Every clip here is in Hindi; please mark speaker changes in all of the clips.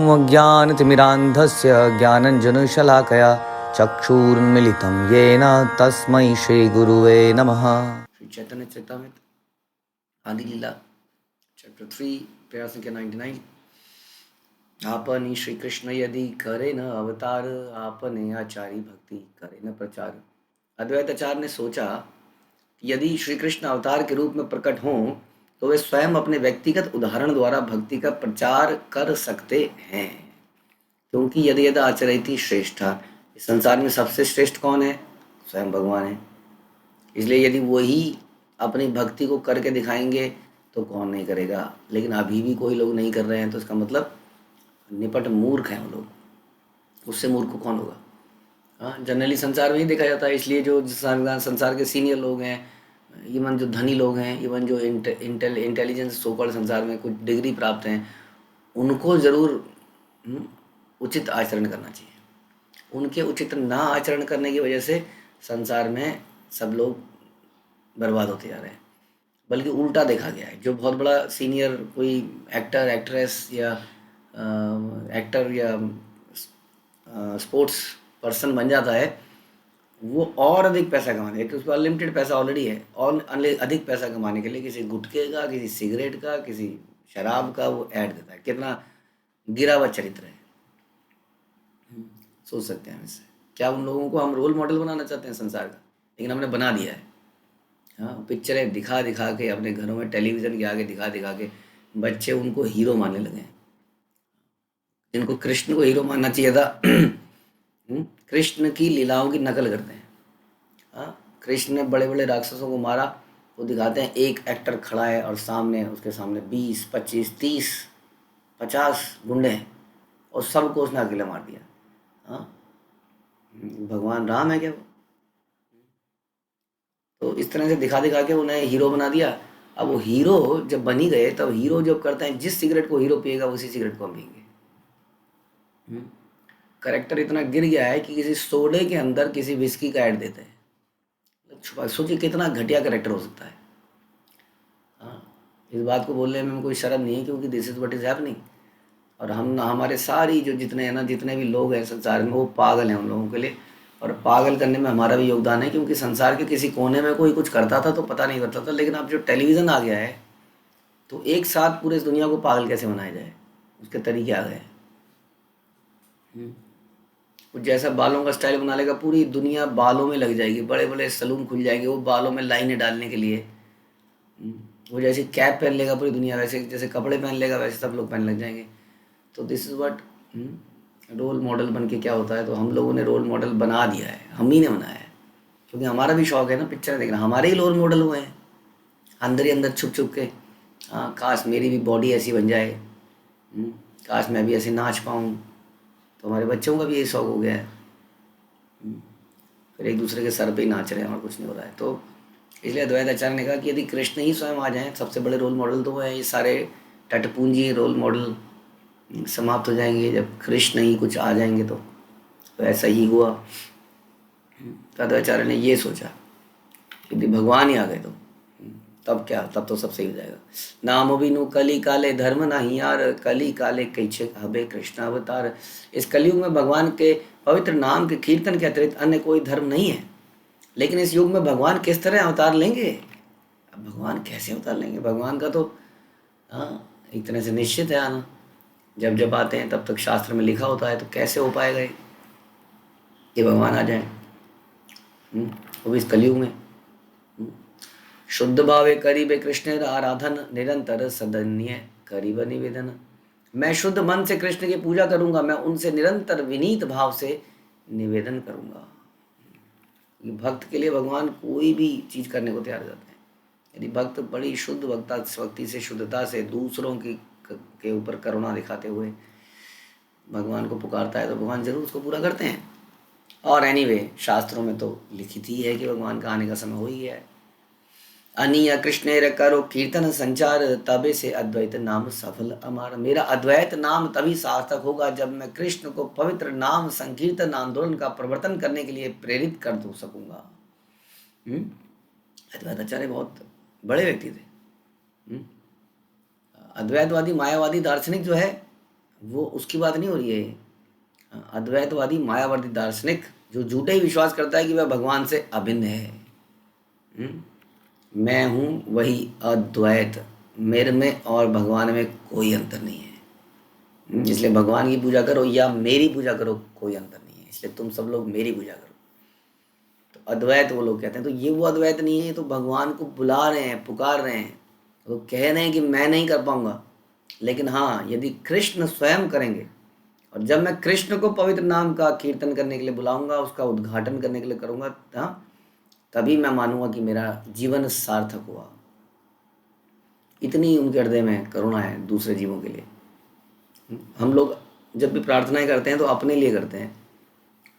Speaker 1: अज्ञानतिमिरान्धस्य ज्ञानञ्जनशलाकया चक्षुरुन्मिलितं येन तस्मै श्रीगुरुवे नमः।
Speaker 2: श्री चैतन्य चरितामृत आदि लीला चैप्टर 3 पैरा संख्या 99। आपने श्री कृष्ण यदि करे न अवतार, आपने आचारी भक्ति करे न प्रचार। अद्वैत आचार्य ने सोचा कि यदि श्री कृष्ण अवतार के रूप में प्रकट हों तो वे स्वयं अपने व्यक्तिगत उदाहरण द्वारा भक्ति का प्रचार कर सकते हैं, क्योंकि यदि यदा आचरति श्रेष्ठा, इस संसार में सबसे श्रेष्ठ कौन है? स्वयं भगवान है। इसलिए यदि वही अपनी भक्ति को करके दिखाएंगे तो कौन नहीं करेगा। लेकिन अभी भी कोई लोग नहीं कर रहे हैं तो इसका मतलब निपट मूर्ख हैं वो लोग। उससे मूर्ख कौन होगा? हाँ, जनरली संसार में ही देखा जाता है। इसलिए जो संसार के सीनियर लोग हैं, इवन जो धनी लोग हैं, इवन जो इंटेलिजेंस सोकॉल्ड संसार में कुछ डिग्री प्राप्त हैं, उनको ज़रूर उचित आचरण करना चाहिए। उनके उचित ना आचरण करने की वजह से संसार में सब लोग बर्बाद होते जा रहे हैं। बल्कि उल्टा देखा गया है। जो बहुत बड़ा सीनियर कोई एक्टर, एक्ट्रेस या एक्टर या स्पोर्ट्स पर्सन बन जाता है, वो और अधिक पैसा कमाने, क्योंकि उसके पास लिमिटेड पैसा ऑलरेडी है, और अधिक पैसा कमाने के लिए किसी गुटखे का, किसी सिगरेट का, किसी शराब का वो ऐड देता है। कितना गिरा हुआ चरित्र है। सोच सकते हैं इससे। क्या उन लोगों को हम रोल मॉडल बनाना चाहते हैं संसार का? लेकिन हमने बना दिया है। हाँ, पिक्चरें दिखा दिखा के, अपने घरों में टेलीविज़न के आगे दिखा दिखा के बच्चे उनको हीरो मानने लगे हैं। जिनको कृष्ण को हीरो मानना चाहिए था कृष्ण की लीलाओं की नकल करते हैं। हाँ, कृष्ण ने बड़े बड़े राक्षसों को मारा, वो दिखाते हैं एक एक्टर खड़ा है और सामने, उसके सामने 20, 25, 30, 50 गुंडे हैं और सबको उसने अकेले मार दिया। हाँ, भगवान राम है क्या वो? तो इस तरह से दिखा दिखा के उन्हें हीरो बना दिया। अब वो हीरो जब बनी गए, तब हीरो जब करते हैं, जिस सिगरेट को हीरो पिएगा उसी सिगरेट को हम पिएंगे। करेक्टर इतना गिर गया है कि किसी सोडे के अंदर किसी विस्की का ऐड देते हैं। छुपा, सोचिए कितना घटिया करेक्टर हो सकता है। हाँ, इस बात को बोलने में कोई शर्म नहीं है, क्योंकि this is what is happening. और हम, हमारे सारी जो जितने हैं ना, जितने भी लोग हैं संसार में, वो पागल हैं उन लोगों के लिए। और पागल करने में हमारा भी योगदान है, क्योंकि संसार के किसी कोने में कोई कुछ करता था तो पता नहीं करता था। लेकिन अब जो टेलीविज़न आ गया है, तो एक साथ पूरे दुनिया को पागल कैसे बनाया जाए, उसके तरीके आ गए हैं। कुछ जैसा बालों का स्टाइल बना लेगा, पूरी दुनिया बालों में लग जाएगी। बड़े बड़े सलून खुल जाएंगे वो बालों में लाइनें डालने के लिए। वो जैसे कैप पहन लेगा पूरी दुनिया, वैसे जैसे कपड़े पहन लेगा वैसे सब लोग पहन लग जाएंगे। तो this is what role model बन के क्या होता है। तो हम लोगों ने रोल मॉडल बना दिया है, हम ही ने बनाया है, क्योंकि हमारा भी शौक है ना पिक्चर देखना। हमारे ही रोल मॉडल हुए हैं अंदर ही अंदर छुप छुप के। हाँ, काश मेरी भी बॉडी ऐसी बन जाए, काश मैं भी ऐसे नाच पाऊँ। तो हमारे बच्चों का भी यही शौक हो गया है। फिर एक दूसरे के सर पे ही नाच रहे हैं और कुछ नहीं हो रहा है। तो इसलिए अद्वैत आचार्य ने कहा कि यदि कृष्ण ही स्वयं आ जाएं, सबसे बड़े रोल मॉडल तो वो है। ये सारे टटपूंजी रोल मॉडल समाप्त हो जाएंगे जब कृष्ण ही कुछ आ जाएंगे। तो ऐसा ही हुआ। तो अद्वैत आचार्य ने ये सोचा, यदि भगवान ही आ गए तो तब क्या, तब तो सब सही हो जाएगा। नाम बिनु कली काले धर्म नहीं यार, कली काले कैछे हबे कृष्ण अवतार। इस कलयुग में भगवान के पवित्र नाम के कीर्तन के अतिरिक्त अन्य कोई धर्म नहीं है। लेकिन इस युग में भगवान किस तरह अवतार लेंगे? अब भगवान कैसे अवतार लेंगे? भगवान का तो हाँ एक तरह से निश्चित है आना। जब जब आते हैं तब तक शास्त्र में लिखा होता है। तो कैसे हो पाएगा ये भगवान आ जाए, वो भी इस कलयुग में? शुद्ध भावे करीबे कृष्ण आराधन, निरंतर सदन्य करीब निवेदन। मैं शुद्ध मन से कृष्ण की पूजा करूंगा, मैं उनसे निरंतर विनीत भाव से निवेदन करूंगा। भक्त के लिए भगवान कोई भी चीज़ करने को तैयार हो जाते हैं। यदि भक्त बड़ी शुद्ध भक्ति से, शुद्धता से, दूसरों की के ऊपर करुणा दिखाते हुए भगवान को पुकारता है, तो भगवान जरूर उसको पूरा करते हैं। और एनीवे, शास्त्रों में तो लिखित ही है कि भगवान का आने का समय हो ही गया है। अनिया कृष्णेर करो कीर्तन संचार, तबे से अद्वैत नाम सफल अमार। मेरा अद्वैत नाम तभी सार्थक होगा जब मैं कृष्ण को पवित्र नाम संकीर्तन आंदोलन का प्रवर्तन करने के लिए प्रेरित कर दो सकूंगा। अद्वैत आचार्य बहुत बड़े व्यक्ति थे। अद्वैतवादी मायावादी दार्शनिक जो है, वो उसकी बात नहीं हो रही है। अद्वैतवादी मायावादी दार्शनिक जो झूठे ही विश्वास करता है कि वह भगवान से अभिन्न है। हम्म? मैं हूँ वही अद्वैत, मेरे में और भगवान में कोई अंतर नहीं है। इसलिए भगवान की पूजा करो या मेरी पूजा करो, कोई अंतर नहीं है, इसलिए तुम सब लोग मेरी पूजा करो। तो अद्वैत वो लोग कहते हैं, तो ये वो अद्वैत नहीं है, ये तो भगवान को बुला रहे हैं, पुकार रहे हैं। तो कह रहे हैं कि मैं नहीं कर पाऊंगा, लेकिन हाँ यदि कृष्ण स्वयं करेंगे, और जब मैं कृष्ण को पवित्र नाम का कीर्तन करने के लिए बुलाऊंगा, उसका उद्घाटन करने के लिए करूंगा, हाँ, तभी मैं मानूंगा कि मेरा जीवन सार्थक हुआ। इतनी उनके हृदय में करुणा है दूसरे जीवों के लिए। हम लोग जब भी प्रार्थनाएं करते हैं तो अपने लिए करते हैं,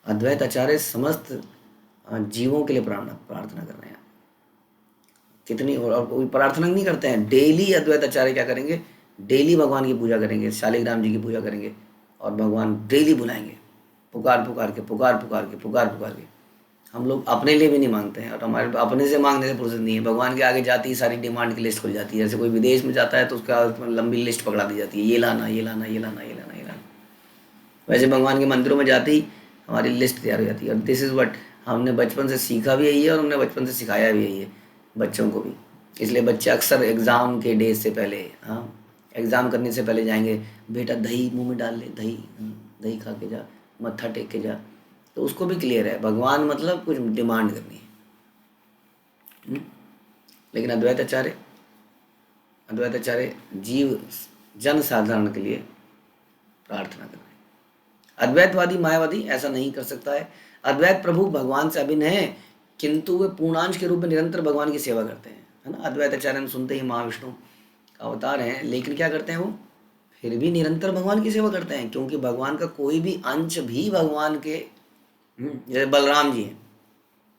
Speaker 2: अद्वैत आचार्य समस्त जीवों के लिए प्रार्थना कर रहे हैं। कितनी, और कोई प्रार्थना नहीं करते हैं, डेली अद्वैत आचार्य क्या करेंगे, डेली भगवान की पूजा करेंगे, शालिग्राम जी की पूजा करेंगे, और भगवान डेली बुलाएंगे, पुकार पुकार के, पुकार पुकार के, पुकार पुकार के। हम लोग अपने लिए भी नहीं मांगते हैं, और हमारे अपने से मांगने से फुर्सत नहीं है। भगवान के आगे जाती ही सारी डिमांड की लिस्ट खुल जाती है। जैसे कोई विदेश में जाता है तो उसका लंबी लिस्ट पकड़ा दी जाती है, ये लाना, ये लाना, ये लाना, ये लाना, ये लाना। वैसे भगवान के मंदिरों में जाते ही हमारी लिस्ट तैयार हो जाती है। और दिस इज़ व्हाट हमने बचपन से सीखा भी यही है, और हमने बचपन से सिखाया भी यही है बच्चों को भी। इसलिए बच्चे अक्सर एग्ज़ाम के डेज से पहले, हाँ, एग्ज़ाम करने से पहले जाएंगे, बेटा दही मुंह में डाल ले, दही, दही खा के जा, मत्था टेक के जा। तो उसको भी क्लियर है, भगवान मतलब कुछ डिमांड करनी है। लेकिन अद्वैत आचार्य जीव जन साधारण के लिए प्रार्थना कर रहे हैं। अद्वैतवादी मायावादी ऐसा नहीं कर सकता है। अद्वैत प्रभु भगवान से अभिन्न है, किंतु वे पूर्णांश के रूप में निरंतर भगवान की सेवा करते हैं, है ना। अद्वैत आचार्य हम सुनते ही महाविष्णु का अवतार हैं, लेकिन क्या करते हैं वो, फिर भी निरंतर भगवान की सेवा करते हैं, क्योंकि भगवान का कोई भी अंश भी भगवान के, जैसे बलराम जी हैं,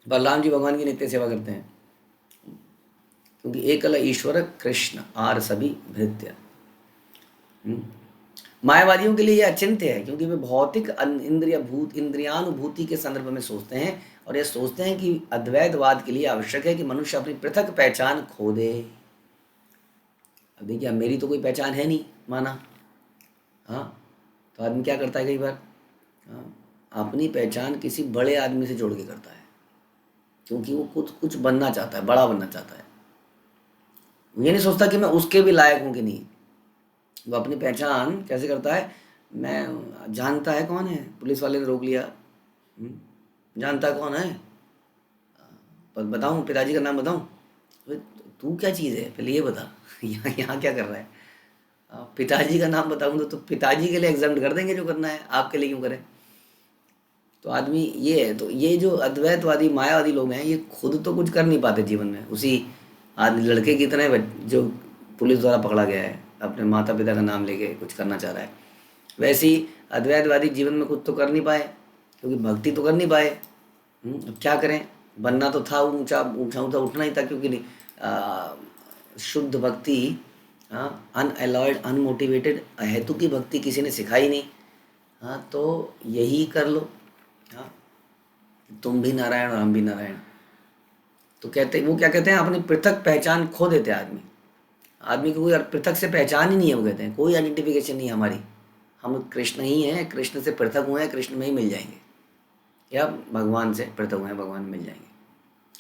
Speaker 2: बलराम जी भगवान की नित्य सेवा करते हैं, क्योंकि एकल ईश्वर कृष्ण आर सभी भृत्य। मायावादियों के लिए यह अचिंत्य है, क्योंकि वे भौतिक इंद्रियानुभूति के संदर्भ में सोचते हैं, और यह सोचते हैं कि अद्वैतवाद के लिए आवश्यक है कि मनुष्य अपनी पृथक पहचान खो दे। अब देखिए, मेरी तो कोई पहचान है नहीं माना, हाँ, तो आदमी क्या करता है कई बार, हाँ, अपनी पहचान किसी बड़े आदमी से जोड़ के करता है, क्योंकि वो कुछ बनना चाहता है, बड़ा बनना चाहता है। ये नहीं सोचता कि मैं उसके भी लायक हूँ कि नहीं। वो अपनी पहचान कैसे करता है, मैं जानता है कौन है, पुलिस वाले ने रोक लिया, जानता है कौन है, पर बताऊँ पिताजी का नाम बताऊँ, तू क्या चीज़ है पहले ये बता, यहाँ क्या कर रहा है, पिताजी का नाम बताऊँ तो पिताजी के लिए एग्जाम कर देंगे, जो करना है आपके लिए क्यों करें। तो आदमी ये है, तो ये जो अद्वैतवादी मायावादी लोग हैं, ये खुद तो कुछ कर नहीं पाते जीवन में। उसी आदमी लड़के की तरह जो पुलिस द्वारा पकड़ा गया है, अपने माता पिता का नाम लेके कुछ करना चाह रहा है, वैसे ही अद्वैतवादी जीवन में कुछ तो कर नहीं पाए, क्योंकि भक्ति तो कर नहीं पाए। अब क्या करें, बनना तो था, ऊंचा ऊंचा ऊंचा उठना ही था, क्योंकि शुद्ध भक्ति, हाँ, अनअलॉयड अनमोटिवेटेड अहेतु की भक्ति किसी ने सिखाई नहीं। हाँ, तो यही कर लो, हाँ, तुम भी नारायण और हम भी नारायण। तो कहते, वो क्या कहते हैं, अपनी पृथक पहचान खो देते हैं आदमी को कोई पृथक से पहचान ही नहीं है। वो कहते हैं कोई आइडेंटिफिकेशन नहीं है हमारी, हम कृष्ण ही हैं, कृष्ण से पृथक हुए हैं, कृष्ण में ही मिल जाएंगे, या भगवान से पृथक हुए हैं, भगवान में मिल जाएंगे।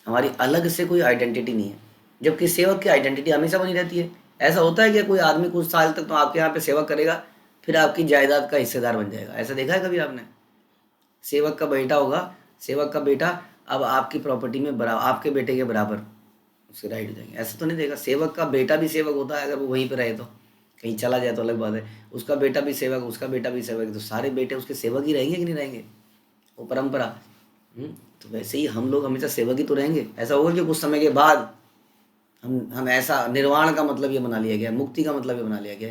Speaker 2: हमारी अलग से कोई आइडेंटिटी नहीं है, जबकि सेवक की आइडेंटिटी हमेशा बनी रहती है। ऐसा होता है कि कोई आदमी कुछ साल तक तो आपके यहाँ पे सेवा करेगा, फिर आपकी जायदाद का हिस्सेदार बन जाएगा। ऐसा देखा है कभी आपने? सेवक का बेटा होगा, सेवक का बेटा अब आपकी प्रॉपर्टी में बराबर, आपके बेटे के बराबर उसके राइट हो जाएंगे। ऐसा तो नहीं देखा। सेवक का बेटा भी सेवक होता है, अगर वो वहीं पे रहे तो, कहीं चला जाए तो अलग बात है। उसका बेटा भी सेवक, उसका बेटा भी सेवक, तो सारे बेटे उसके सेवक ही रहेंगे कि नहीं रहेंगे, वो परंपरा। तो वैसे ही हम लोग हमेशा सेवक ही तो रहेंगे। ऐसा होगा कि कुछ समय के बाद हम ऐसा, निर्वाण का मतलब ये बना लिया गया, मुक्ति का मतलब ये बना लिया गया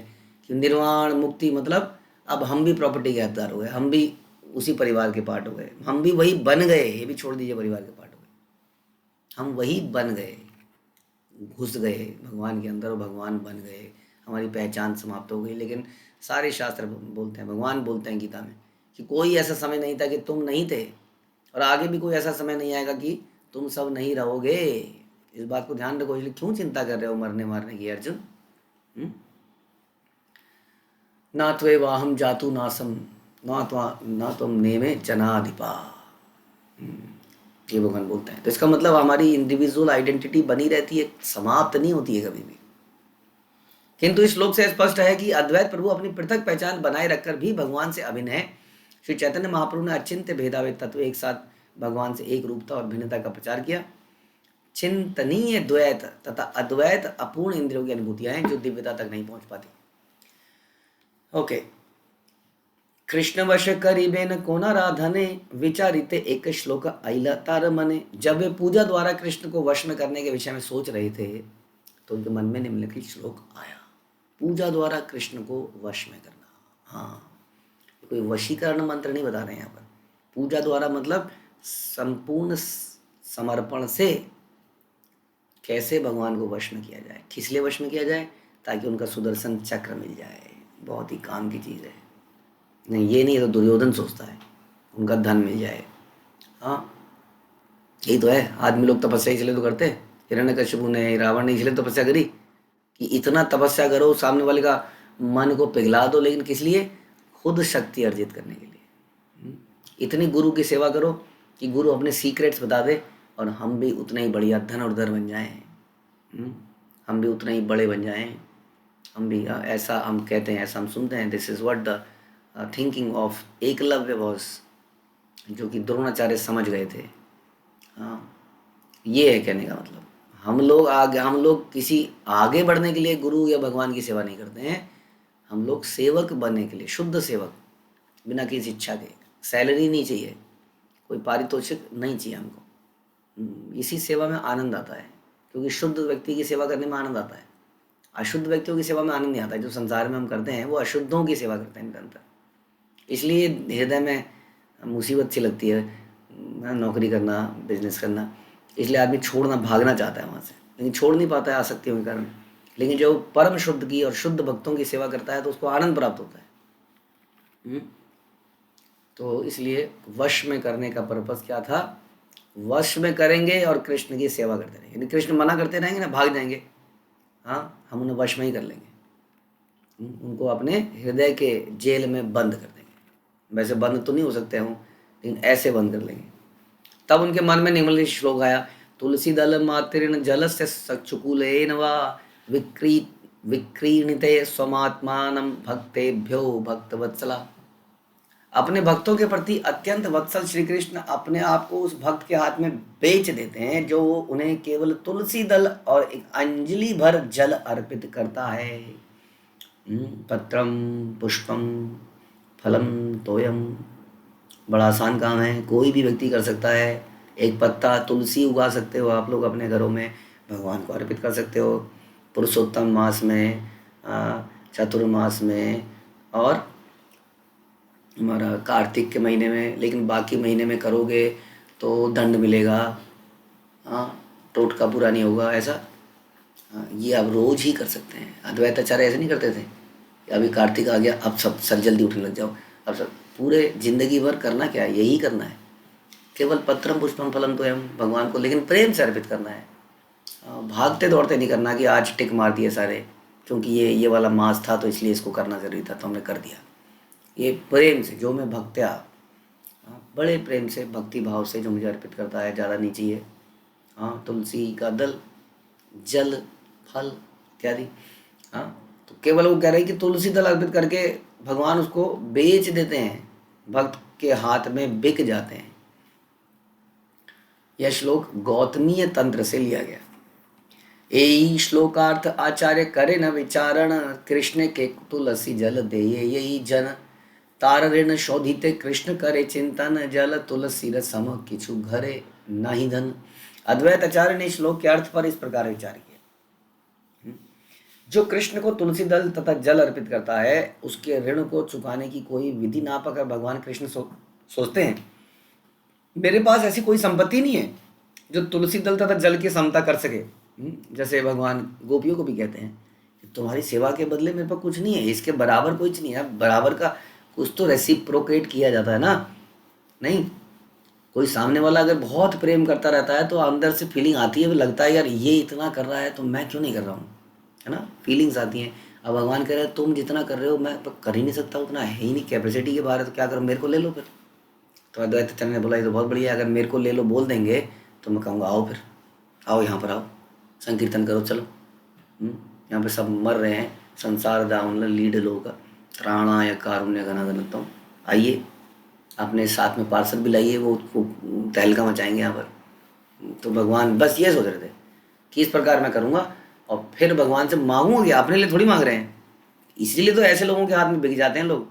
Speaker 2: कि निर्वाण मुक्ति मतलब अब हम भी प्रॉपर्टी के हकदार हो गए, हम भी उसी परिवार के पार्ट हो गए, हम भी वही बन गए। ये भी छोड़ दीजिए परिवार के पार्ट हो गए, हम वही बन गए, घुस गए भगवान के अंदर और भगवान बन गए, हमारी पहचान समाप्त हो गई। लेकिन सारे शास्त्र बोलते हैं, भगवान बोलते हैं गीता में कि कोई ऐसा समय नहीं था कि तुम नहीं थे, और आगे भी कोई ऐसा समय नहीं आएगा कि तुम सब नहीं रहोगे। इस बात को ध्यान रखो। इसलिए क्यों चिंता कर रहे हो मरने मारने की अर्जुन? ना त्वे वाहम जातु नासम ना तुम नेमे जनाधिपा, ये भगवान बोलते हैं। तो इसका मतलब हमारी इंडिविजुअल आइडेंटिटी बनी रहती है, समाप्त नहीं होती है कभी भी। किंतु इस श्लोक से स्पष्ट है कि अद्वैत प्रभु अपनी पृथक पहचान बनाए रखकर भी भगवान से अभिन्न है। श्री चैतन्य महाप्रभु ने अचिंत्य भेदाभेद तत्व एक साथ भगवान से एक रूपता और भिन्नता का प्रचार किया। चिंतनीय द्वैत तथा अद्वैत अपूर्ण इंद्रियों की अनुभूतियां हैं जो दिव्यता तक नहीं पहुंच पाती। ओके, कृष्ण वश करीबेन कोना राधने विचारिते एक श्लोक आइला तार मने। जब वे पूजा द्वारा कृष्ण को वश में करने के विषय में सोच रहे थे तो उनके मन में निम्नलिखित श्लोक आया। पूजा द्वारा कृष्ण को वश में करना, हाँ, कोई वशीकरण मंत्र नहीं बता रहे हैं यहाँ पर। पूजा द्वारा मतलब संपूर्ण समर्पण से कैसे भगवान को वश में किया जाए। किस लिए वश में किया जाए? ताकि उनका सुदर्शन चक्र मिल जाए, बहुत ही काम की चीज़ है। नहीं, ये नहीं तो दुर्योधन सोचता है उनका धन मिल जाए। हाँ, यही तो है। आदमी लोग तपस्या इसलिए तो करते हैं। हिरण्यकशिपु ने, रावण ने इसलिए तपस्या करी कि इतना तपस्या करो, सामने वाले का मन को पिघला दो, लेकिन किस लिए? खुद शक्ति अर्जित करने के लिए। इतनी गुरु की सेवा करो कि गुरु अपने सीक्रेट्स बता दे और हम भी उतने ही बढ़िया धनुर्धर बन जाएं, हम भी उतने ही बड़े बन जाएं। हम भी ऐसा हम कहते हैं, ऐसा हम सुनते हैं। This is what the thinking of Eklavya was, जो कि द्रोणाचार्य समझ गए थे। हाँ, ये है कहने का मतलब। हम लोग किसी आगे बढ़ने के लिए गुरु या भगवान की सेवा नहीं करते हैं। हम लोग सेवक बनने के लिए, शुद्ध सेवक, बिना किसी इच्छा के। सैलरी नहीं चाहिए, कोई पारितोषिक नहीं चाहिए हमको। इसी सेवा में आनंद आता है, क्योंकि शुद्ध व्यक्ति की सेवा करने में आनंद आता है। अशुद्ध व्यक्तियों की सेवा में आनंद नहीं आता है। जो संसार में हम करते हैं वो अशुद्धों की सेवा करते हैं निरंतर। इसलिए हृदय में मुसीबत सी लगती है नौकरी करना, बिजनेस करना। इसलिए आदमी छोड़ना, भागना चाहता है वहाँ से, लेकिन छोड़ नहीं पाता है आसक्तियों के कारण। लेकिन जो परम शुद्ध की और शुद्ध भक्तों की सेवा करता है तो उसको आनंद प्राप्त होता है। तो इसलिए वश में करने का पर्पस क्या था? वश में करेंगे और कृष्ण की सेवा करते रहेंगे। यदि कृष्ण मना करते रहेंगे ना, भाग जाएंगे। हाँ, हम उन्हें वश में ही कर लेंगे, उनको अपने हृदय के जेल में बंद कर देंगे। वैसे बंद तो नहीं हो सकते हम, लेकिन ऐसे बंद कर लेंगे। तब उनके मन में निम्नलिखित श्लोक आया। तुलसी दल मातृण जलस्य सचुकुलेन वा विक्रीणिते स्वमात्मानं भक्तेभ्यो भक्तवत्सला। अपने भक्तों के प्रति अत्यंत वत्सल श्री कृष्ण अपने आप को उस भक्त के हाथ में बेच देते हैं जो उन्हें केवल तुलसी दल और एक अंजलि भर जल अर्पित करता है। पत्रम पुष्पम फलम तोयम, बड़ा आसान काम है, कोई भी व्यक्ति कर सकता है। एक पत्ता तुलसी उगा सकते हो आप लोग अपने घरों में, भगवान को अर्पित कर सकते हो। पुरुषोत्तम मास में, चतुर्मास में और हमारा कार्तिक के महीने में। लेकिन बाकी महीने में करोगे तो दंड मिलेगा, टोटका पूरा नहीं होगा। ऐसा ये आप रोज ही कर सकते हैं। अद्वैत आचार्य ऐसे नहीं करते थे कि अभी कार्तिक आ गया अब सब सर जल्दी उठने लग जाओ। अब सब पूरे जिंदगी भर करना क्या है? यही करना है, केवल पत्रम पुष्पम फलम तो हम भगवान को लेकिन प्रेम से अर्पित करना है। भागते दौड़ते नहीं करना कि आज टिक मार दिए सारे, क्योंकि ये वाला मास था तो इसलिए इसको करना जरूरी था तो हमने कर दिया। ये प्रेम से, जो मैं भक्त्या, बड़े प्रेम से, भक्ति भाव से जो मुझे अर्पित करता है, ज़्यादा नहीं चाहिए। हाँ, तुलसी का दल, जल, फल इत्यादि। तो केवल वो कह रहे हैं कि तुलसी दल अर्पित करके भगवान उसको बेच देते हैं, भक्त के हाथ में बिक जाते हैं। यह श्लोक गौतमीय तंत्र से लिया गया। यही श्लोकार्थ आचार्य करे न विचारण, कृष्ण के तुलसी जल दे यही जन। तार ऋण शोधिते कृष्ण करे चिंतन, जल तुलसी रसम किछु घरे नहीं धन। अद्वैत आचार्य ने श्लोक के अर्थ पर इस प्रकार विचार किया। जो कृष्ण को तुलसी दल तथा जल अर्पित करता है उसके ऋण को चुकाने की कोई विधि ना पाकर भगवान कृष्ण सोचते हैं मेरे पास ऐसी कोई संपत्ति नहीं है जो तुलसी दल तथा जल की समता कर सके। जैसे भगवान गोपियों को भी कहते हैं कि तुम्हारी सेवा के बदले मेरे पास कुछ नहीं है, इसके बराबर कुछ नहीं है। बराबर का कुछ तो रेसिप्रोकेट किया जाता है ना। नहीं, कोई सामने वाला अगर बहुत प्रेम करता रहता है तो अंदर से फीलिंग आती है, लगता है यार ये इतना कर रहा है तो मैं क्यों नहीं कर रहा हूँ, है ना। फीलिंग्स आती हैं। अब भगवान कह रहे हैं तुम जितना कर रहे हो मैं तो कर ही नहीं सकता, उतना है ही नहीं, कैपेसिटी के बाहर है, तो क्या करो, मेरे को ले लो फिर। तो अद्वैत आचार्य ने बोला ये तो बहुत बढ़िया है, अगर मेरे को ले लो बोल देंगे तो मैं कहूँगा आओ फिर, आओ यहाँ पर आओ, संकीर्तन करो चलो। यहाँ पे सब मर रहे हैं, संसार दाउन लीड लोग त्राणाय कारुण्य घनाघनतम, आइए अपने साथ में पार्षद भी लाइए, वो तहलका मचाएंगे यहाँ पर। तो भगवान बस ये सोच रहे थे कि इस प्रकार मैं करूँगा, और फिर भगवान से मांगूंगा कि अपने लिए थोड़ी मांग रहे हैं। इसीलिए तो ऐसे लोगों के हाथ में बिक जाते हैं लोग,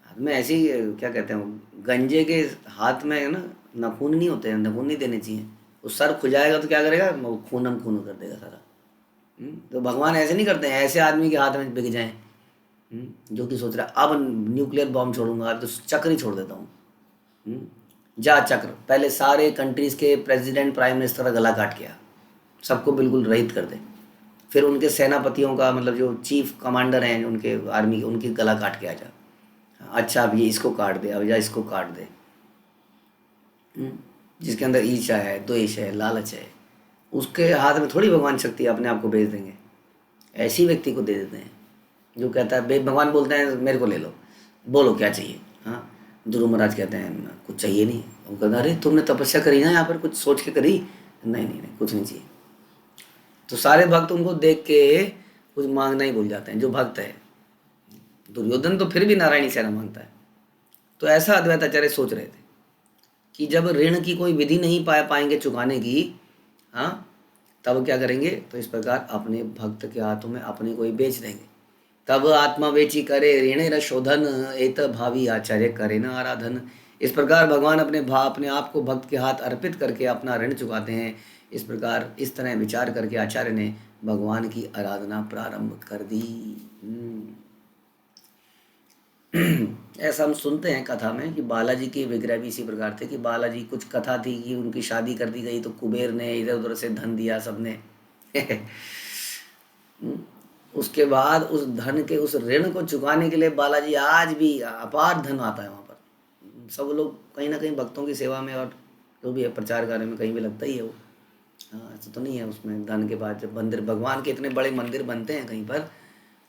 Speaker 2: हाथ में ऐसे ही क्या कहते हैं, गंजे के हाथ में ना नाखून नहीं होते हैं, नाखून नहीं देने चाहिए, वो सर खुजाएगा तो क्या करेगा, वो खून खून कर देगा सारा। तो भगवान ऐसे नहीं करते हैं, ऐसे आदमी के हाथ में बिक जाएं जो कि सोच रहा है अब न्यूक्लियर बॉम्ब छोड़ूंगा, अब तो चक्र ही छोड़ देता हूँ। जा चक्र, पहले सारे कंट्रीज़ के प्रेसिडेंट प्राइम मिनिस्टर का गला काट गया, सबको बिल्कुल रहित कर दे। फिर उनके सेनापतियों का मतलब जो चीफ कमांडर हैं उनके आर्मी के, उनकी गला काट के आ जा, अच्छा अब ये इसको काट दे, अब जा इसको काट दे। जिसके अंदर ईर्ष्या है, द्वेष है, लालच है, उसके हाथ में थोड़ी भगवान शक्ति अपने आप को भेज देंगे, ऐसी व्यक्ति को दे देते हैं जो कहता है, भगवान बोलते हैं मेरे को ले लो, बोलो क्या चाहिए। हाँ, ध्रुव महाराज कहते हैं कुछ चाहिए नहीं, वो कहता अरे तुमने तपस्या करी ना यहाँ पर, कुछ सोच के करी, नहीं नहीं नहीं कुछ नहीं चाहिए। तो सारे भक्त उनको देख के कुछ मांगना ही भूल जाते हैं जो भक्त है। दुर्योधन तो फिर भी नारायणी सेना मांगता है। तो ऐसा अद्वैत आचार्य सोच रहे थे कि जब ऋण की कोई विधि नहीं पाएंगे चुकाने की, हाँ, तब क्या करेंगे, तो इस प्रकार अपने भक्त के हाथों में अपने को ही बेच देंगे। तब आत्मा बेची करे ऋण शोधन, एत भावी आचार्य करे न आराधन। इस प्रकार भगवान अपने आप को भक्त के हाथ अर्पित करके अपना ऋण चुकाते हैं। इस प्रकार इस तरह विचार करके आचार्य ने भगवान की आराधना प्रारंभ कर दी। ऐसा हम सुनते हैं कथा में कि बालाजी के विग्रह भी इसी प्रकार थे कि बालाजी, कुछ कथा थी कि उनकी शादी कर दी गई तो कुबेर ने इधर उधर से धन दिया सबने। उसके बाद उस धन के, उस ऋण को चुकाने के लिए बालाजी आज भी अपार धन आता है वहाँ पर। सब लोग कहीं ना कहीं भक्तों की सेवा में और जो भी है प्रचार कार्य में कहीं भी लगता ही है वो। हाँ, ऐसा तो नहीं है उसमें धन के बाद जब मंदिर, भगवान के इतने बड़े मंदिर बनते हैं कहीं पर,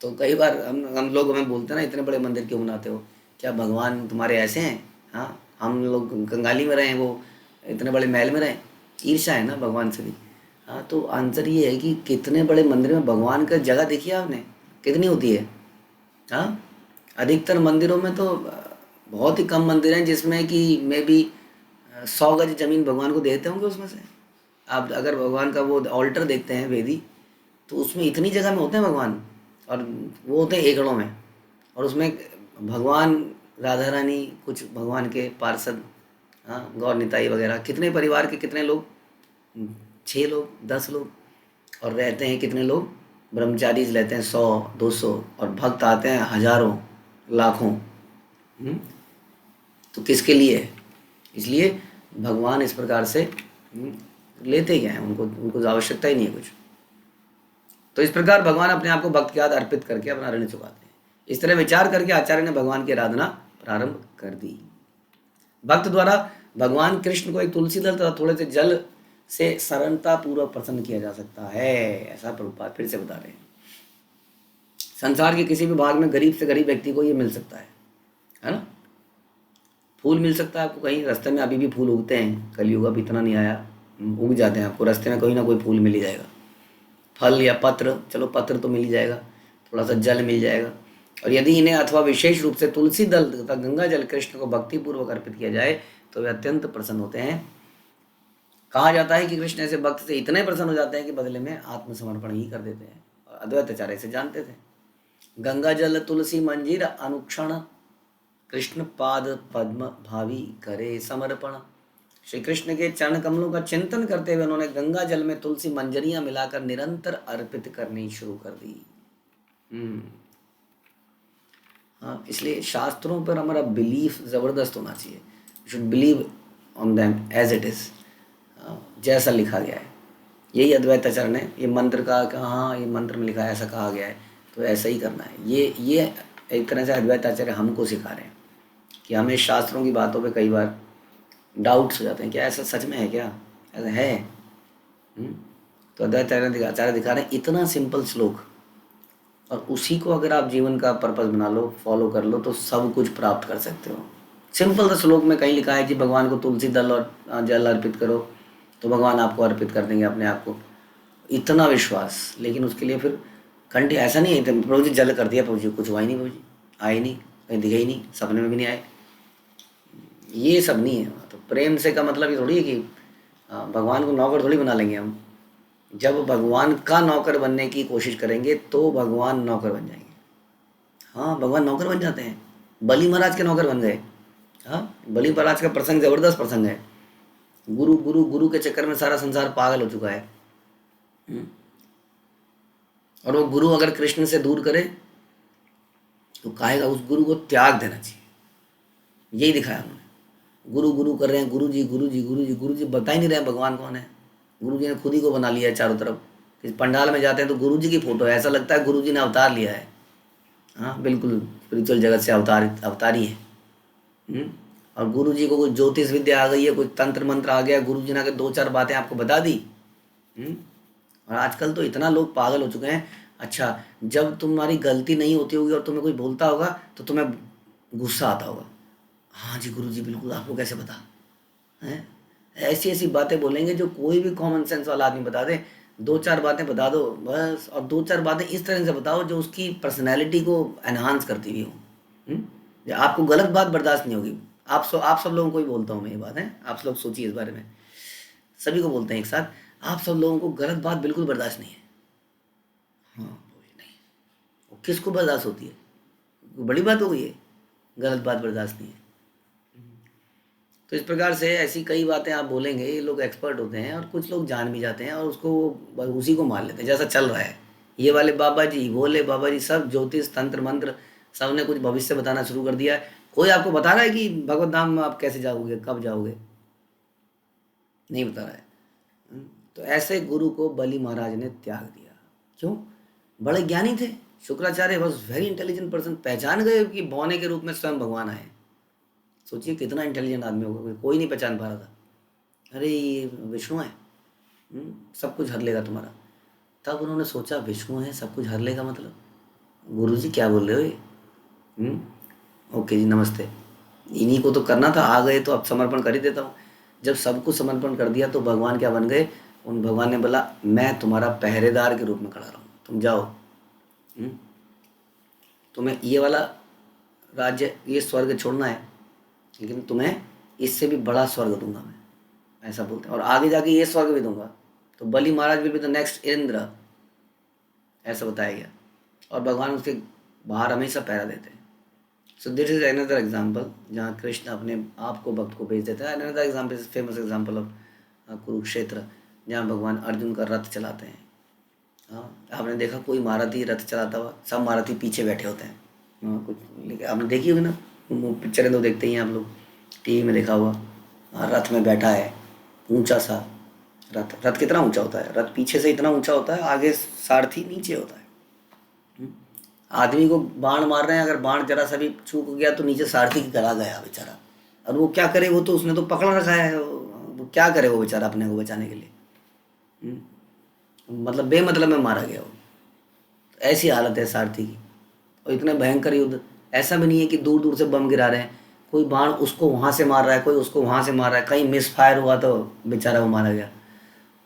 Speaker 2: तो कई बार हम लोग हमें बोलते हैं ना इतने बड़े मंदिर क्यों बनाते हो, क्या भगवान तुम्हारे ऐसे हैं। हाँ, हम लोग कंगाली में रहें, वो इतने बड़े महल में रहें, ईर्ष्या है ना भगवान से भी। हाँ, तो आंसर ये है कि कितने बड़े मंदिर में भगवान का जगह देखिए आपने कितनी होती है। हाँ, अधिकतर मंदिरों में तो बहुत ही कम मंदिर हैं जिसमें कि मे बी 100 गज जमीन भगवान को देते होंगे उसमें से। आप अगर भगवान का वो ऑल्टर देखते हैं वेदी, तो उसमें इतनी जगह में होते हैं भगवान, और वो होते हैं एकड़ों में, और उसमें भगवान, राधा रानी, कुछ भगवान के पार्षद, हाँ, गौर निताई वगैरह, कितने परिवार के कितने लोग, 6 लोग 10 लोग, और रहते हैं कितने लोग, ब्रह्मचारी रहते हैं 100 200, और भक्त आते हैं हजारों लाखों। तो किसके लिए है, इसलिए भगवान इस प्रकार से लेते गए हैं, उनको आवश्यकता ही नहीं है कुछ। तो इस प्रकार भगवान अपने आप को भक्त के हाथ अर्पित करके अपना ऋण चुकाते हैं। इस तरह विचार करके आचार्य ने भगवान की आराधना प्रारंभ कर दी। भक्त द्वारा भगवान कृष्ण को एक तुलसी दल तथा थोड़े से जल से सरलता पूर्वक प्रसन्न किया जा सकता है, ऐसा प्रभुपाद फिर से बता रहे हैं। संसार के किसी भी भाग में गरीब से गरीब व्यक्ति को ये मिल सकता है ना। फूल मिल सकता है आपको, कहीं रास्ते में अभी भी फूल उगते हैं, कलयुग अब इतना नहीं आया, उग जाते हैं आपको रास्ते में, कोई ना कोई फूल मिल ही जाएगा। फल या पत्र, चलो पत्र तो मिल ही जाएगा, थोड़ा सा जल मिल जाएगा। और यदि इन्हें अथवा विशेष रूप से तुलसी दल तथा गंगा जल कृष्ण को भक्तिपूर्वक अर्पित किया जाए तो वे अत्यंत प्रसन्न होते हैं। कहा जाता है कि कृष्ण ऐसे भक्त से इतने प्रसन्न हो जाते हैं कि बदले में आत्मसमर्पण ही कर देते हैं। और अद्वैत आचार्य से जानते थे। गंगा जल तुलसी मंजीर अनुक्षण, कृष्ण पाद पद्म भावी करे समर्पण। श्री कृष्ण के चरण कमलों का चिंतन करते हुए उन्होंने गंगा जल में तुलसी मंजरियां मिलाकर निरंतर अर्पित करनी शुरू कर दी। हाँ, इसलिए शास्त्रों पर हमारा बिलीफ ज़बरदस्त होना चाहिए। We should believe on them as it is, जैसा लिखा गया है। यही अद्वैत आचार्य ने ये मंत्र का, हाँ ये मंत्र में लिखा है, ऐसा कहा गया है तो ऐसा ही करना है। ये एक तरह से अद्वैत आचार्य हमको सिखा रहे हैं कि हमें शास्त्रों की बातों पे कई बार डाउट्स हो जाते हैं, क्या ऐसा सच में है, क्या ऐसा है। तो अद्वैत आचार्य दिखा रहे हैं इतना सिंपल श्लोक और उसी को अगर आप जीवन का पर्पस बना लो, फॉलो कर लो, तो सब कुछ प्राप्त कर सकते हो। सिंपल सा श्लोक में कहीं लिखा है कि भगवान को तुलसी दल और जल अर्पित करो तो भगवान आपको अर्पित कर देंगे अपने आप को। इतना विश्वास, लेकिन उसके लिए फिर कंठी ऐसा नहीं है प्रभु जी जल कर दिया, प्रभु जी कुछ हुआ ही नहीं, प्रभु जी आए नहीं, कहीं दिखे ही नहीं, सपने में भी नहीं आए, ये सब नहीं है। तो प्रेम से का मतलब ये थोड़ी है कि भगवान को नौकर थोड़ी बना लेंगे हम। जब भगवान का नौकर बनने की कोशिश करेंगे तो भगवान नौकर बन जाएंगे। हाँ, भगवान नौकर बन जाते हैं। बलि महाराज के नौकर बन गए। हाँ, बलि महाराज का प्रसंग जबरदस्त प्रसंग है। गुरु गुरु गुरु के चक्कर में सारा संसार पागल हो चुका है। और वो गुरु अगर कृष्ण से दूर करे तो कहेगा उस गुरु को त्याग देना चाहिए। यही दिखाया उन्होंने। गुरु गुरु कर रहे हैं, गुरु जी गुरु जी गुरु जी गुरु जी, बता ही नहीं रहे भगवान कौन है। गुरु जी ने खुद ही को बना लिया है चारों तरफ। इस पंडाल में जाते हैं तो गुरु जी की फोटो है, ऐसा लगता है गुरु जी ने अवतार लिया है। हाँ, बिल्कुल स्पिरिचुअल जगत से अवतारी है। और गुरु जी को कोई ज्योतिष विद्या आ गई है, कोई तंत्र मंत्र आ गया, गुरु जी ने दो चार बातें आपको बता दी। और आजकल तो इतना लोग पागल हो चुके हैं। अच्छा, जब तुम्हारी गलती नहीं होती होगी और तुम्हें कोई बोलता होगा तो तुम्हें गुस्सा आता होगा। हाँ जी गुरु जी बिल्कुल, आपको कैसे पता है? ऐसी ऐसी बातें बोलेंगे जो कोई भी कॉमन सेंस वाला आदमी बता दे। दो चार बातें बता दो बस, और दो चार बातें इस तरह से बताओ जो उसकी पर्सनैलिटी को एनहांस करती हुई हो। आपको गलत बात बर्दाश्त नहीं होगी। आप सब लोगों को ही बोलता हूँ मैं ये बात है, आप लोग सोचिए इस बारे में, सभी को बोलते हैं एक साथ। आप सब लोगों को गलत बात बिल्कुल बर्दाश्त नहीं है। हाँ नहीं, वो किसको बर्दाश्त होती है? कोई बड़ी बात हो गई है, गलत बात बर्दाश्त नहीं है। तो इस प्रकार से ऐसी कई बातें आप बोलेंगे, ये लोग एक्सपर्ट होते हैं और कुछ लोग जान भी जाते हैं और उसको उसी को मान लेते हैं जैसा चल रहा है। ये वाले बाबा जी, भोले बाबा जी, सब ज्योतिष तंत्र मंत्र, सब ने कुछ भविष्य बताना शुरू कर दिया है। कोई आपको बता रहा है कि भगवत धाम में आप कैसे जाओगे, कब जाओगे? नहीं बता रहा है। तो ऐसे गुरु को बलि महाराज ने त्याग दिया। क्यों? बड़े ज्ञानी थे। Shukracharya was very intelligent person. पहचान गए कि बौने के रूप में स्वयं भगवान आए। सोचिए कितना इंटेलिजेंट आदमी होगा, कोई नहीं पहचान पा रहा था। अरे ये विष्णु है, सब कुछ हर लेगा तुम्हारा। तब उन्होंने सोचा विष्णु है, सब कुछ हर लेगा, मतलब गुरु जी क्या बोल रहे हो ये? ओके जी नमस्ते, इन्हीं को तो करना था, आ गए तो अब समर्पण कर ही देता हूँ। जब सब कुछ समर्पण कर दिया तो भगवान क्या बन गए? उन भगवान ने बोला मैं तुम्हारा पहरेदार के रूप में खड़ा रहा हूँ, तुम जाओ। तुम्हें ये वाला राज्य, ये स्वर्ग छोड़ना है, लेकिन तुम्हें इससे भी बड़ा स्वर्ग दूंगा मैं, ऐसा बोलते हैं। और आगे जाके ये स्वर्ग भी दूंगा। तो Bali Maharaj will be the next Indra, ऐसा बताया गया। और भगवान उसके बाहर हमेशा पहरा देते हैं। So this is another example जहाँ कृष्ण अपने आप को भक्त को भेज देता है। Another example is famous example of Kurukshetra, जहाँ भगवान अर्जुन का रथ चलाते हैं। हाँ, आपने देखा कोई महारथी रथ चलाता हुआ, सब महारथी पीछे बैठे होते हैं। कुछ आपने देखी होगी ना, पिक्चरें तो देखते ही हैं आप लोग, टीवी में देखा हुआ। रथ में बैठा है, ऊंचा सा रथ कितना ऊंचा होता है? रथ पीछे से इतना ऊंचा होता है, आगे सारथी नीचे होता है। आदमी को बाण मार रहे हैं, अगर बाण जरा सा भी चूक गया तो नीचे सारथी की गला गया बेचारा। और वो क्या करे, वो तो उसने तो पकड़ रखा है, वो क्या करे वो बेचारा अपने को बचाने के लिए? मतलब बेमतलब में मारा गया वो। ऐसी हालत है सारथी की। और इतने भयंकर युद्ध, ऐसा भी नहीं है कि दूर दूर से बम गिरा रहे हैं, कोई बाण उसको वहाँ से मार रहा है, कोई उसको वहाँ से मार रहा है, कहीं मिस फायर हुआ तो बेचारा वो मारा गया।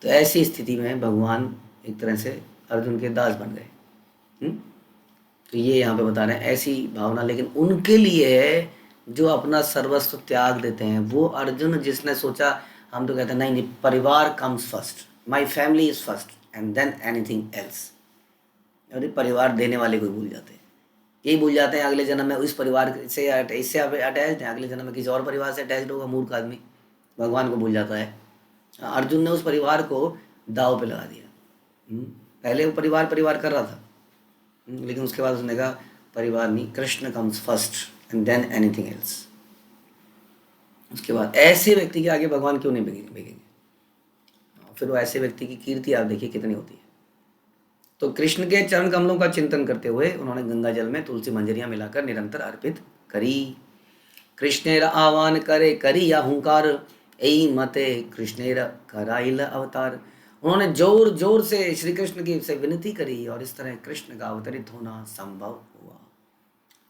Speaker 2: तो ऐसी स्थिति में भगवान एक तरह से अर्जुन के दास बन गए। तो ये यहाँ पे बता रहे हैं ऐसी भावना, लेकिन उनके लिए है जो अपना सर्वस्व त्याग देते हैं। वो अर्जुन जिसने सोचा, हम तो कहते हैं नहीं, परिवार comes first, my family is first and than anything else. अरे परिवार देने वाले को भूल जाते हैं, यही भूल जाते हैं अगले जन्म में इस परिवार से इससे अटैच है, अगले जन्म में किसी और परिवार से अटैच होगा। मूर्ख आदमी भगवान को भूल जाता है। अर्जुन ने उस परिवार को दाव पे लगा दिया। पहले वो परिवार कर रहा था, लेकिन उसके बाद उसने कहा परिवार नहीं, Krishna comes first and than anything else. उसके बाद ऐसे व्यक्ति के आगे भगवान क्यों नहीं भेजेंगे? फिर वो ऐसे व्यक्ति की कीर्ति आप देखिए कितनी होती है। तो कृष्ण के चरण कमलों का चिंतन करते हुए उन्होंने गंगा जल में तुलसी मंजरियां मिलाकर निरंतर अर्पित करी। कृष्णेर आह्वान करे करी या हुंकार, एई मते कृष्णेर कराइल अवतार। उन्होंने जोर जोर से श्री कृष्ण की से विनती करी और इस तरह कृष्ण का अवतरित होना संभव हुआ।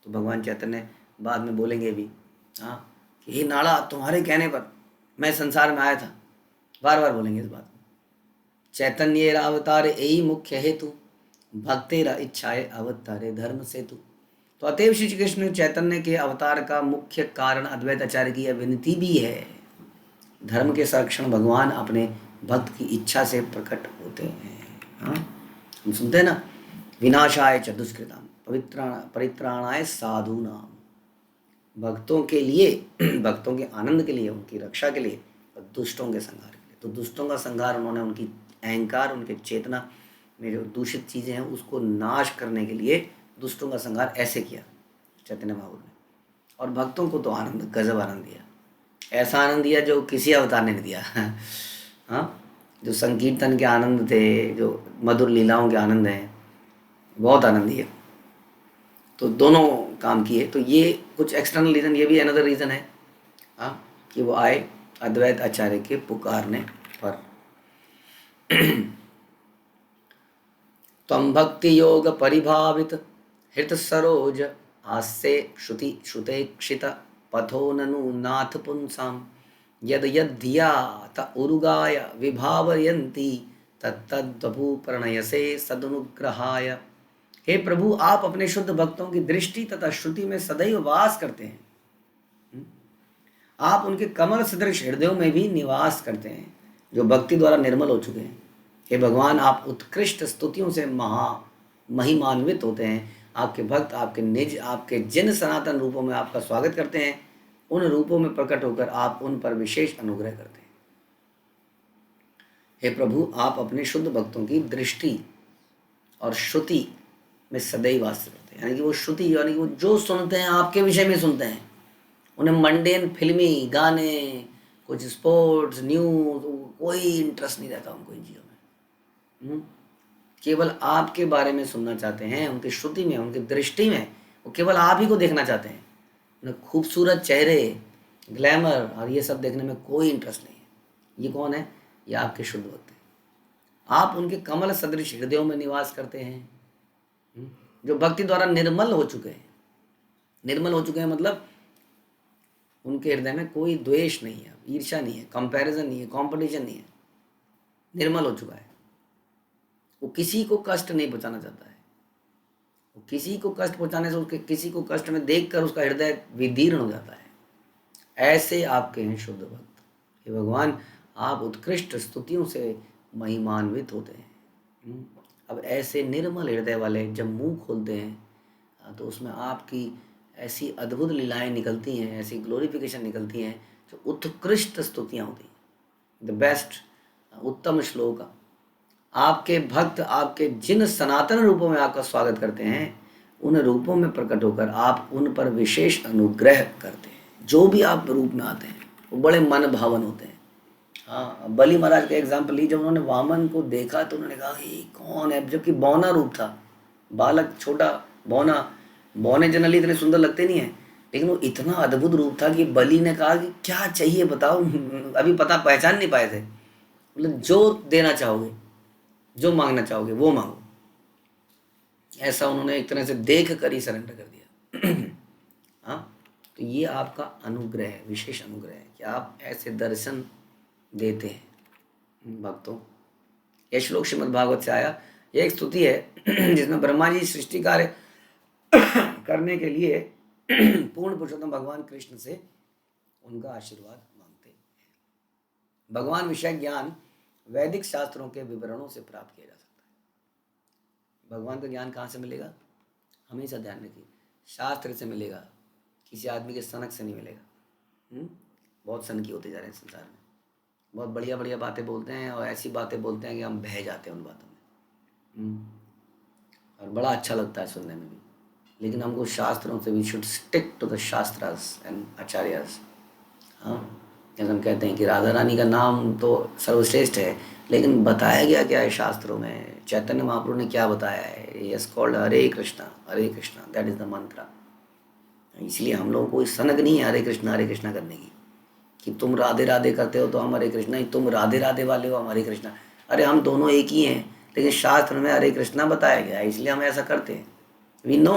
Speaker 2: तो भगवान चैतन्य बाद में बोलेंगे भी, हाँ, कि हे नाड़ा, तुम्हारे कहने पर मैं संसार में आया था, बार बार बोलेंगे इस बात को। चैतन्य अवतार यही मुख्य हेतु, भक्तेरा इच्छाए अवतारे धर्म सेतु। तो अतएव श्री कृष्ण चैतन्य के अवतार का मुख्य कारण अद्वैत आचार्य की यह विनती भी है। धर्म के संरक्षण भगवान अपने भक्त की इच्छा से प्रकट होते हैं। हाँ, हम सुनते हैं ना, विनाशाय च दुष्कृताम परित्राणाय साधूनाम। भक्तों के लिए, भक्तों के आनंद के लिए, उनकी रक्षा के लिए, और दुष्टों के संहार के लिए। तो दुष्टों का संहार उन्होंने उनकी अहंकार, उनके चेतना में जो दूषित चीज़ें हैं उसको नाश करने के लिए दुष्टों का संहार ऐसे किया चैतन्य महाप्रभु ने। और भक्तों को तो आनंद, गजब आनंद दिया, ऐसा आनंद दिया जो किसी अवतार ने नहीं दिया। हाँ, जो संकीर्तन के आनंद थे, जो मधुर लीलाओं के आनंद हैं, बहुत आनंद दिए। तो दोनों काम किए। तो ये कुछ एक्सटर्नल रीज़न, ये भी अनदर रीज़न है, हाँ, कि वो आए अद्वैत आचार्य के पुकारने पर। त्वं भक्ति योग परिभावित हृत सरोज हास्य श्रुति श्रुतेक्षित पथो ननु नाथ पुंसाम यद यद्धिया त उरुगाय विभावयन्ति तत्तद्वभू प्रणयसे सदनुग्रहाय। हे प्रभु, आप अपने शुद्ध भक्तों की दृष्टि तथा श्रुति में सदैव वास करते हैं। आप उनके कमल सदृश हृदयों में भी निवास करते हैं, जो भक्ति द्वारा निर्मल हो चुके हैं। हे भगवान, आप उत्कृष्ट स्तुतियों से महिमान्वित होते हैं। आपके भक्त आपके निज, आपके जिन सनातन रूपों में आपका स्वागत करते हैं, उन रूपों में प्रकट होकर आप उन पर विशेष अनुग्रह करते हैं। हे प्रभु, आप अपने शुद्ध भक्तों की दृष्टि और श्रुति में सदैव वास करते हैं। यानी कि वो श्रुति, यानी कि वो जो सुनते हैं आपके विषय में सुनते हैं। उन्हें मंडेन फिल्मी गाने, कुछ स्पोर्ट्स, न्यूज़, कोई इंटरेस्ट नहीं रहता उनको इन चीज़ों में। केवल आपके बारे में सुनना चाहते हैं, उनकी श्रुति में, उनकी दृष्टि में वो केवल आप ही को देखना चाहते हैं। उन्हें खूबसूरत चेहरे, ग्लैमर और ये सब देखने में कोई इंटरेस्ट नहीं है। ये कौन है? ये आपके शुद्ध भक्त हैं। आप उनके कमल सदृश हृदयों में निवास करते हैं, जो भक्ति द्वारा निर्मल हो चुके हैं। निर्मल हो चुके हैं मतलब उनके हृदय में कोई द्वेष नहीं है, ईर्ष्या नहीं है, कंपैरिजन नहीं है, कंपटीशन नहीं है। निर्मल हो चुका है। वो किसी को कष्ट नहीं पहुंचाना चाहता है। वो किसी को कष्ट पहुंचाने से, उसके किसी को कष्ट में देखकर उसका हृदय विदीर्ण हो जाता है। ऐसे आपके हैं शुद्ध भक्त। हे भगवान, आप उत्कृष्ट स्तुतियों से महिमान्वित होते हैं। अब ऐसे निर्मल हृदय वाले जब मुंह खोलते हैं तो उसमें आपकी ऐसी अद्भुत लीलाएं निकलती हैं, ऐसी ग्लोरिफिकेशन निकलती हैं, जो उत्कृष्ट स्तुतियाँ होती हैं। द बेस्ट, उत्तम श्लोक। आपके भक्त आपके जिन सनातन रूपों में आपका स्वागत करते हैं, उन रूपों में प्रकट होकर आप उन पर विशेष अनुग्रह करते हैं। जो भी आप रूप में आते हैं वो बड़े मन भावन होते हैं। हाँ, बलि महाराज का एग्जाम्पल ली। जब उन्होंने वामन को देखा तो उन्होंने कहा ये कौन है, जबकि बौना रूप था, बालक छोटा बौना। बौने जनरली इतने सुंदर लगते नहीं हैं, लेकिन वो इतना अद्भुत रूप था कि बलि ने कहा कि क्या चाहिए बताओ। अभी पता पहचान नहीं पाए थे। मतलब जो देना चाहोगे, जो मांगना चाहोगे वो मांगो। ऐसा उन्होंने एक तरह से देख कर ही सरेंडर कर दिया। हाँ, तो ये आपका अनुग्रह है, विशेष अनुग्रह है कि आप ऐसे दर्शन देते हैं भक्तों। यह श्लोक श्रीमद् भागवत से आया। यह एक स्तुति है जिसमें ब्रह्मा जी सृष्टि कार्य करने के लिए पूर्ण पुरुषोत्तम भगवान कृष्ण से उनका आशीर्वाद मांगते हैं। भगवान विषय ज्ञान वैदिक शास्त्रों के विवरणों से प्राप्त किया जा सकता है। भगवान का ज्ञान कहाँ से मिलेगा? हमेशा ध्यान रखिए, शास्त्र से मिलेगा, किसी आदमी के सनक से नहीं मिलेगा। बहुत सनकी होते जा रहे हैं संसार में, बहुत बढ़िया बढ़िया बातें बोलते हैं और ऐसी बातें बोलते हैं कि हम बह जाते हैं उन बातों में। और बड़ा अच्छा लगता है सुनने में भी। लेकिन हमको शास्त्रों से, we should stick to the shastras and acharyas. हाँ, जैसे हम कहते हैं कि राधा रानी का नाम तो सर्वश्रेष्ठ है, लेकिन बताया गया क्या है शास्त्रों में? चैतन्य महाप्रभु ने क्या बताया है? Yes called Hare Krishna, that is the मंत्र। इसलिए हम लोगों को सनक नहीं है हरे कृष्णा करने की, कि तुम राधे राधे करते हो तो हम हरे कृष्णा ही, तुम राधे राधे वाले हो हम हरे कृष्णा। अरे हम दोनों एक ही हैं, लेकिन शास्त्र में हरे कृष्णा बताया गया है, इसलिए हम ऐसा करते हैं। वी नो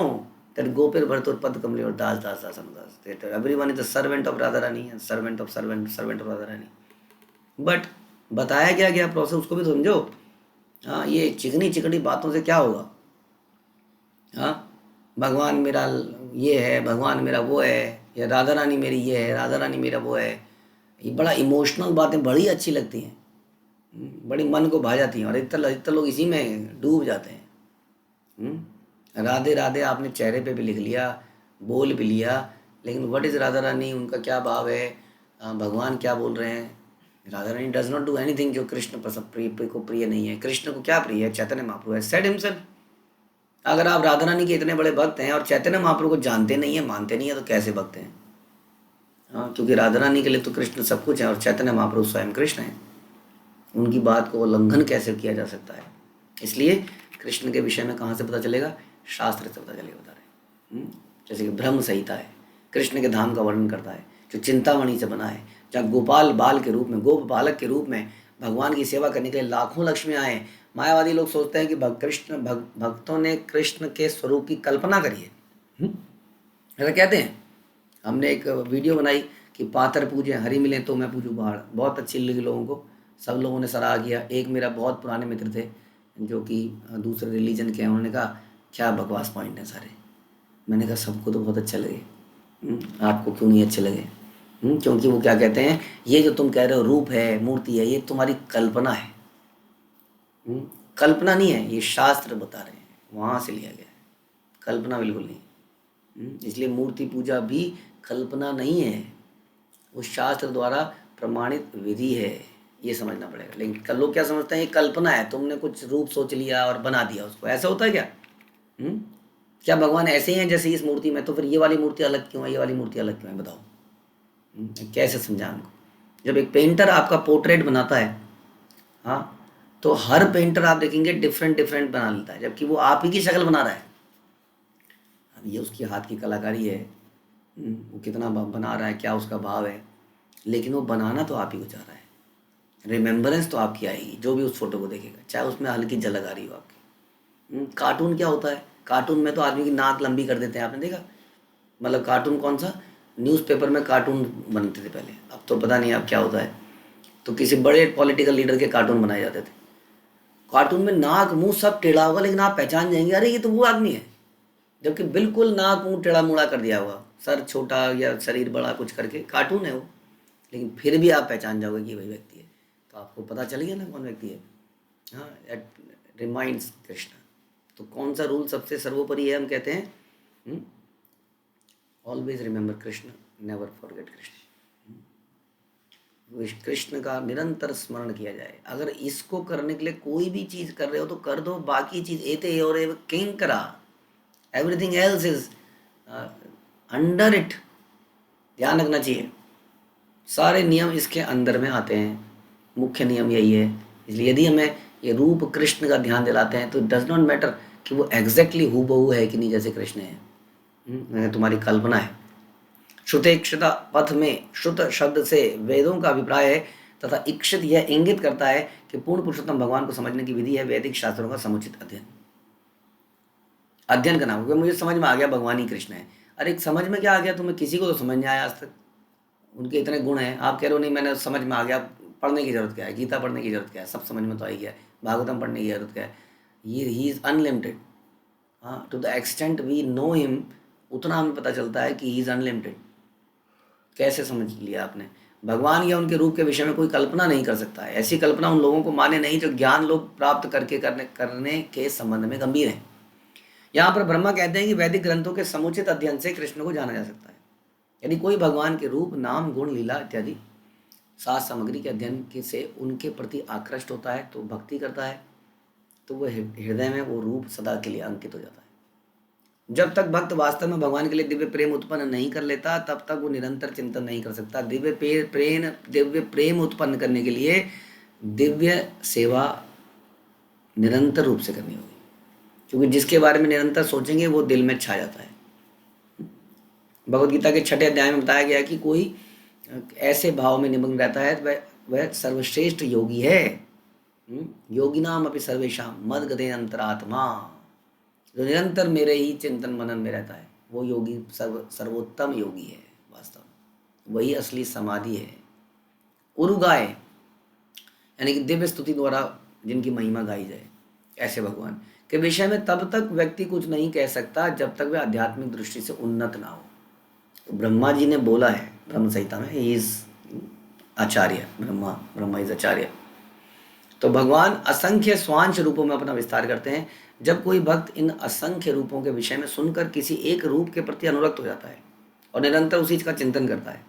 Speaker 2: दैट गोपेर भरतोत्पद कमली और दास दास दास दास, everyone is the servant of Radha Rani and servant of servant of Radha Rani. But बताया क्या गया प्रोसेस, उसको भी समझो। हाँ, ये चिकनी चिकनी बातों से क्या होगा। हाँ, भगवान मेरा ये है, भगवान मेरा वो है, या राधा रानी मेरी ये है, राधा रानी मेरा वो है, ये बड़ा इमोशनल बातें बड़ी अच्छी लगती हैं, बड़ी मन को भा जाती हैं, और इतना लोग इसी में डूब जाते हैं। राधे राधे आपने चेहरे पे भी लिख लिया, बोल भी लिया, लेकिन व्हाट इज़ राधा रानी, उनका क्या भाव है, भगवान क्या बोल रहे हैं। Radha Rani does not do anything जो कृष्ण प्रिय को प्रिय नहीं है। कृष्ण को क्या प्रिय है, चैतन्य महाप्रभु है सेड हिमसेल्फ। अगर आप राधा रानी के इतने बड़े भक्त हैं और चैतन्य महाप्रभु को जानते नहीं है, मानते नहीं है, तो कैसे भक्त हैं। हाँ, क्योंकि राधा रानी के लिए तो कृष्ण सब कुछ है और चैतन्य महाप्रभु स्वयं कृष्ण है, उनकी बात को उल्लंघन कैसे किया जा सकता है। इसलिए कृष्ण के विषय में कहाँ से पता चलेगा, शास्त्र से पता चलेगा, बता रहे। जैसे कि ब्रह्म संहिता है, कृष्ण के धाम का वर्णन करता है, जो चिंतामणि से बना है, जहाँ गोपाल बाल के रूप में, गोप बालक के रूप में भगवान की सेवा करने के लिए लाखों लक्ष्मियाँ आए। मायावादी लोग सोचते हैं कि भक्तों ने कृष्ण के स्वरूप की कल्पना करी है, ऐसा कहते हैं। हमने एक वीडियो बनाई कि पातर पूजे हरि मिले तो मैं पूजूं पहाड़, बहुत अच्छी लगी लोगों को, सब लोगों ने सराहा किया। एक मेरा बहुत पुराने मित्र थे जो कि दूसरे रिलीजन के हैं, उन्होंने कहा क्या बकवास पॉइंट है सारे। मैंने कहा सबको तो बहुत अच्छे लगे, आपको क्यों नहीं अच्छे लगे। क्योंकि वो क्या कहते हैं, ये जो तुम कह रहे हो रूप है, मूर्ति है, ये तुम्हारी कल्पना है। कल्पना नहीं है, ये शास्त्र बता रहे हैं, वहाँ से लिया गया है, कल्पना बिल्कुल नहीं। इसलिए मूर्ति पूजा भी कल्पना नहीं है, वो शास्त्र द्वारा प्रमाणित विधि है, ये समझना पड़ेगा। लेकिन लोग क्या समझते हैं, ये कल्पना है, तुमने कुछ रूप सोच लिया और बना दिया उसको, ऐसा होता है क्या। क्या भगवान ऐसे ही हैं जैसे इस मूर्ति में, तो फिर ये वाली मूर्ति अलग क्यों है, ये वाली मूर्ति अलग क्यों है, बताओ। कैसे समझाएं उनको। जब एक पेंटर आपका पोर्ट्रेट बनाता है, हाँ, तो हर पेंटर आप देखेंगे डिफरेंट डिफरेंट बना लेता है, जबकि वो आप ही की शक्ल बना रहा है। अब ये उसकी हाथ की कलाकारी है, वो कितना बना रहा है, क्या उसका भाव है, लेकिन वो बनाना तो आप ही को चाह रहा है। रिमेम्बरेंस तो आपकी आएगी, जो भी उस फोटो को देखेगा, चाहे उसमें हल्की झलक आ रही हो आपकी। कार्टून क्या होता है, कार्टून में तो आदमी की नाक लंबी कर देते हैं, आपने देखा। मतलब कार्टून कौन सा, न्यूज़पेपर में कार्टून बनते थे पहले, अब तो पता नहीं अब क्या होता है। तो किसी बड़े पॉलिटिकल लीडर के कार्टून बनाए जाते थे, कार्टून में नाक मुंह सब टेढ़ा होगा, लेकिन आप पहचान जाएंगे अरे ये तो वो आदमी है, जबकि बिल्कुल नाक मुंह टेढ़ा मुड़ा कर दिया हुआ, सर छोटा या शरीर बड़ा कुछ करके, कार्टून है वो, लेकिन फिर भी आप पहचान जाओगे कि वही व्यक्ति है। तो आपको पता चल गया ना कौन व्यक्ति है। हाँ, इट रिमाइंड्स कृष्ण। तो कौन सा रूल सबसे सर्वोपरि है, हम कहते हैं always remember Krishna, never forget Krishna. Krishna का निरंतर स्मरण किया जाए। अगर इसको करने के लिए कोई भी चीज़ कर रहे हो तो कर दो, बाकी चीज़ एते और किंग करा, everything else is under it. ध्यान रखना चाहिए, सारे नियम इसके अंदर में आते हैं, मुख्य नियम यही है। इसलिए यदि हमें ये रूप कृष्ण का ध्यान दिलाते हैं तो डज नॉट मैटर कि वो एग्जैक्टली हूबहू है कि नहीं जैसे कृष्ण है, तुम्हारी कल्पना है। श्रुतेक्षता पथ में श्रुत शब्द से वेदों का अभिप्राय है, तथा इक्षित यह इंगित करता है कि पूर्ण पुरुषोत्तम भगवान को समझने की विधि है वैदिक शास्त्रों का समुचित अध्ययन करना। क्योंकि मुझे समझ में आ गया भगवान ही कृष्ण है। अरे समझ में क्या आ गया, तुम्हें किसी को तो समझ नहीं आया आज तक, उनके इतने गुण हैं, आप कह रहे हो नहीं मैंने समझ में आ गया, पढ़ने की जरूरत क्या है, गीता पढ़ने की जरूरत क्या है, सब समझ में तो आ ही गया, भागवतम पढ़ने की जरूरत क्या है। ये ही इज़ अनलिमिटेड। हाँ, to the extent we know him, उतना हमें पता चलता है कि ही इज़ अनलिमिटेड। कैसे समझ लिया आपने, भगवान या उनके रूप के विषय में कोई कल्पना नहीं कर सकता है। ऐसी कल्पना उन लोगों को माने नहीं जो ज्ञान लोग प्राप्त करके करने के संबंध में गंभीर हैं। यहाँ पर ब्रह्मा कहते हैं कि वैदिक ग्रंथों के समुचित अध्ययन से कृष्ण को जाना जा सकता है। यदि कोई भगवान के रूप, नाम, गुण, लीला इत्यादि सात सामग्री के अध्ययन के से उनके प्रति आकृष्ट होता है, तो भक्ति करता है, तो वह हृदय में वो रूप सदा के लिए अंकित हो जाता है। जब तक भक्त वास्तव में भगवान के लिए दिव्य प्रेम उत्पन्न नहीं कर लेता, तब तक वो निरंतर चिंतन नहीं कर सकता। दिव्य प्रेम उत्पन्न करने के लिए दिव्य सेवा निरंतर रूप से करनी होगी, क्योंकि जिसके बारे में निरंतर सोचेंगे वो दिल में छा जाता है। भगवद गीता के 6 अध्याय में बताया गया कि कोई ऐसे भाव में निमग्न रहता है वह सर्वश्रेष्ठ योगी है। योगिनाम अपि सर्वेषां मद्गते अंतरात्मा, जो निरंतर मेरे ही चिंतन मनन में रहता है वो योगी सर्वोत्तम योगी है। वास्तव में वही असली समाधि है। उरुगाय यानी कि दिव्य स्तुति द्वारा जिनकी महिमा गाई जाए, ऐसे भगवान के विषय में तब तक व्यक्ति कुछ नहीं कह सकता जब तक वह आध्यात्मिक दृष्टि से उन्नत ना हो। तो ब्रह्मा जी ने बोला है ब्रह्म संहिता में, he is acharya, Brahma is acharya. तो भगवान असंख्य स्वांश रूपों में अपना विस्तार करते हैं। जब कोई भक्त इन असंख्य रूपों के विषय में सुनकर किसी एक रूप के प्रति अनुरक्त हो जाता है और निरंतर उसी का चिंतन करता है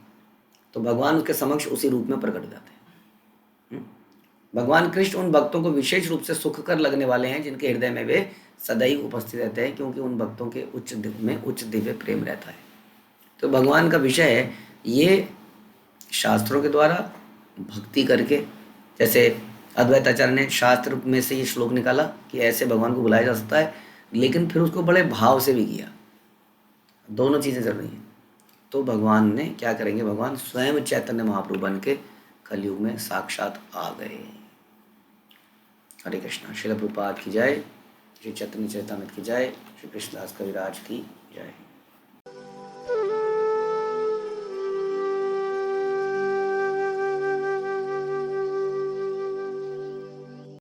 Speaker 2: तो भगवान उसके समक्ष उसी रूप में प्रकट हो जाते हैं। भगवान कृष्ण उन भक्तों को विशेष रूप से सुख कर लगने वाले हैं जिनके हृदय में वे सदैव उपस्थित रहते हैं, क्योंकि उन भक्तों के उच्च दिव्य प्रेम रहता है। तो भगवान का विषय है ये शास्त्रों के द्वारा भक्ति करके, जैसे अद्वैत आचार्य ने शास्त्र में से ये श्लोक निकाला कि ऐसे भगवान को बुलाया जा सकता है, लेकिन फिर उसको बड़े भाव से भी किया। दोनों चीज़ें चल रही हैं। तो भगवान ने क्या करेंगे, भगवान स्वयं चैतन्य महाप्रभु बन के कलयुग में साक्षात आ गए। हरे कृष्णा। श्रील प्रभुपाद की जय, श्री चैतन्य चरितामृत की जय, श्री कृष्णदास कविराज की जय।